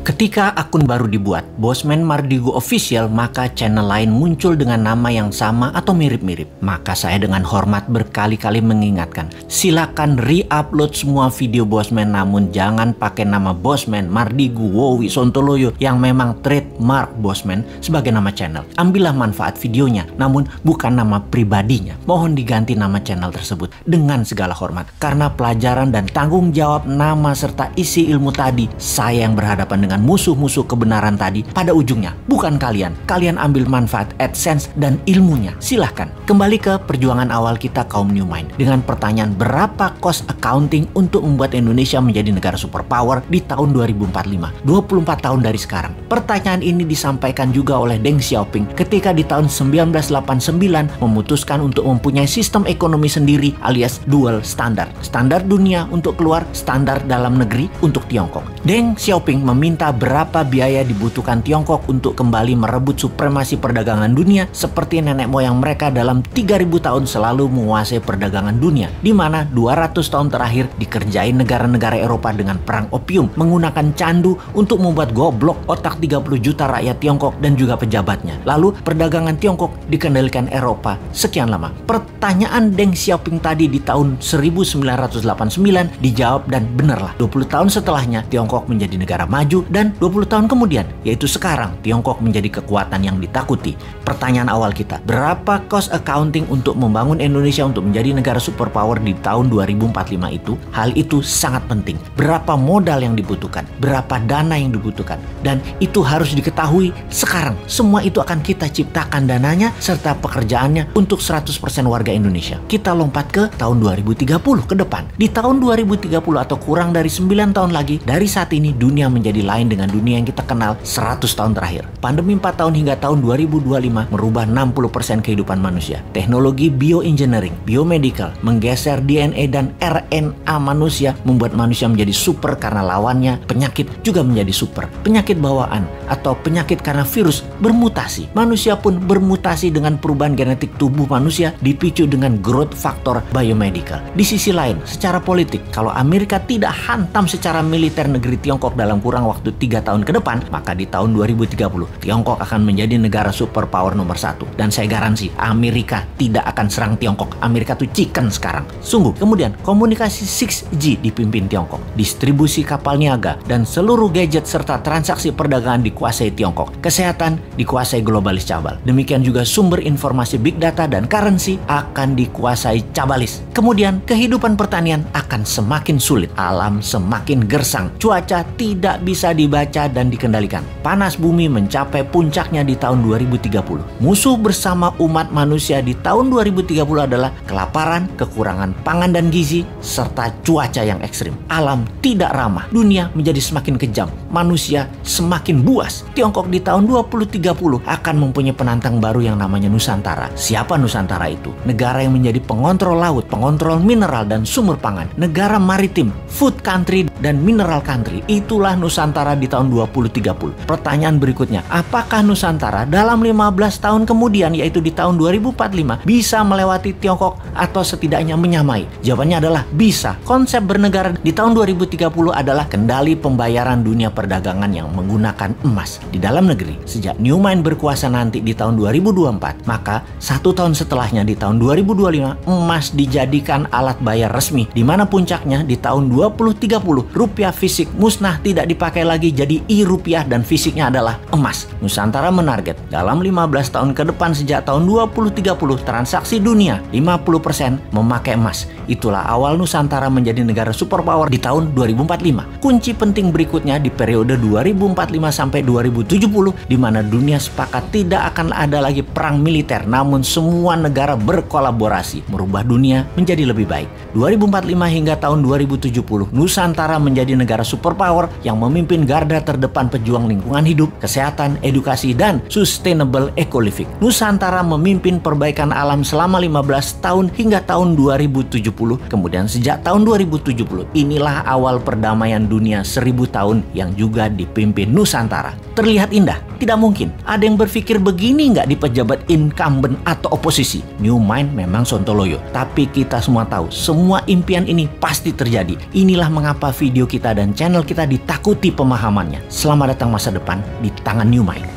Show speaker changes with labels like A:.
A: Ketika akun baru dibuat, Bosman Mardigu Official, maka channel lain muncul dengan nama yang sama atau mirip-mirip. Maka saya dengan hormat berkali-kali mengingatkan, silakan re-upload semua video Bosman, namun jangan pakai nama Bosman Mardigu Wowi Sontoloyo yang memang trademark Bosman sebagai nama channel. Ambillah manfaat videonya, namun bukan nama pribadinya. Mohon diganti nama channel tersebut dengan segala hormat. Karena pelajaran dan tanggung jawab nama serta isi ilmu tadi, saya yang berhadapan dengan musuh-musuh kebenaran tadi, pada ujungnya bukan kalian. Kalian ambil manfaat AdSense dan ilmunya. Silahkan kembali ke perjuangan awal kita kaum New Mind dengan pertanyaan berapa cost accounting untuk membuat Indonesia menjadi negara superpower di tahun 2045, 24 tahun dari sekarang. Pertanyaan ini disampaikan juga oleh Deng Xiaoping ketika di tahun 1989 memutuskan untuk mempunyai sistem ekonomi sendiri alias dual standard. Standar dunia untuk keluar, standar dalam negeri untuk Tiongkok. Deng Xiaoping meminta berapa biaya dibutuhkan Tiongkok untuk kembali merebut supremasi perdagangan dunia seperti nenek moyang mereka dalam 3000 tahun selalu menguasai perdagangan dunia, di mana 200 tahun terakhir dikerjain negara-negara Eropa dengan perang opium, menggunakan candu untuk membuat goblok otak 30 juta rakyat Tiongkok dan juga pejabatnya. Lalu perdagangan Tiongkok dikendalikan Eropa sekian lama. Pertanyaan Deng Xiaoping tadi di tahun 1989 dijawab dan benarlah. 20 tahun setelahnya Tiongkok menjadi negara maju, dan 20 tahun kemudian, yaitu sekarang, Tiongkok menjadi kekuatan yang ditakuti. Pertanyaan awal kita, berapa cost accounting untuk membangun Indonesia untuk menjadi negara superpower di tahun 2045 itu? Hal itu sangat penting. Berapa modal yang dibutuhkan? Berapa dana yang dibutuhkan? Dan itu harus diketahui sekarang. Semua itu akan kita ciptakan dananya serta pekerjaannya untuk 100% warga Indonesia. Kita lompat ke tahun 2030 ke depan. Di tahun 2030 atau kurang dari 9 tahun lagi, dari saat ini dunia menjadi lain dengan dunia yang kita kenal 100 tahun terakhir. Pandemi 4 tahun hingga tahun 2025 merubah 60% kehidupan manusia. Teknologi bioengineering, biomedical, menggeser DNA dan RNA manusia membuat manusia menjadi super karena lawannya penyakit juga menjadi super. Penyakit bawaan atau penyakit karena virus bermutasi. Manusia pun bermutasi dengan perubahan genetik tubuh manusia dipicu dengan growth factor biomedical. Di sisi lain, secara politik, kalau Amerika tidak hantam secara militer negeri Tiongkok dalam kurang waktu 3 tahun ke depan, maka di tahun 2030 Tiongkok akan menjadi negara superpower nomor 1. Dan saya garansi Amerika tidak akan serang Tiongkok. Amerika tuh chicken sekarang. Sungguh. Kemudian komunikasi 6G dipimpin Tiongkok. Distribusi kapal niaga dan seluruh gadget serta transaksi perdagangan dikuasai Tiongkok. Kesehatan dikuasai globalis cabal. Demikian juga sumber informasi big data dan currency akan dikuasai cabalis. Kemudian kehidupan pertanian akan semakin sulit. Alam semakin gersang. Cuaca tidak bisa dibaca dan dikendalikan. Panas bumi mencapai puncaknya di tahun 2030. Musuh bersama umat manusia di tahun 2030 adalah kelaparan, kekurangan pangan dan gizi, serta cuaca yang ekstrim. Alam tidak ramah. Dunia menjadi semakin kejam. Manusia semakin buas. Tiongkok di tahun 2030 akan mempunyai penantang baru yang namanya Nusantara. Siapa Nusantara itu? Negara yang menjadi pengontrol laut, pengontrol mineral dan sumber pangan. Negara maritim, food country dan mineral country. Itulah Nusantara di tahun 2030. Pertanyaan berikutnya, apakah Nusantara dalam 15 tahun kemudian, yaitu di tahun 2045, bisa melewati Tiongkok atau setidaknya menyamai? Jawabannya adalah bisa. Konsep bernegara di tahun 2030 adalah kendali pembayaran dunia perdagangan yang menggunakan emas. Di dalam negeri, sejak New Mind berkuasa nanti di tahun 2024, maka 1 tahun setelahnya di tahun 2025, emas dijadikan alat bayar resmi, di mana puncaknya di tahun 2030, rupiah fisik musnah tidak dipakai lagi, jadi e-rupiah dan fisiknya adalah emas. Nusantara menarget dalam 15 tahun ke depan sejak tahun 2030 transaksi dunia 50% memakai emas. Itulah awal Nusantara menjadi negara superpower di tahun 2045. Kunci penting berikutnya di periode 2045 sampai 2070, di mana dunia sepakat tidak akan ada lagi perang militer, namun semua negara berkolaborasi merubah dunia menjadi lebih baik. 2045 hingga tahun 2070, Nusantara menjadi negara superpower yang memimpin garda terdepan pejuang lingkungan hidup, kesehatan, edukasi, dan sustainable eco-living. Nusantara memimpin perbaikan alam selama 15 tahun hingga tahun 2070. Kemudian sejak tahun 2070, inilah awal perdamaian dunia 1000 tahun yang juga dipimpin Nusantara. terlihat indah? Tidak mungkin. Ada yang berpikir begini nggak di pejabat incumbent atau oposisi? New Mind memang sontoloyo. Tapi kita semua tahu, semua impian ini pasti terjadi. Inilah mengapa video kita dan channel kita ditakuti pemahamannya. Selamat datang masa depan di tangan New Mind.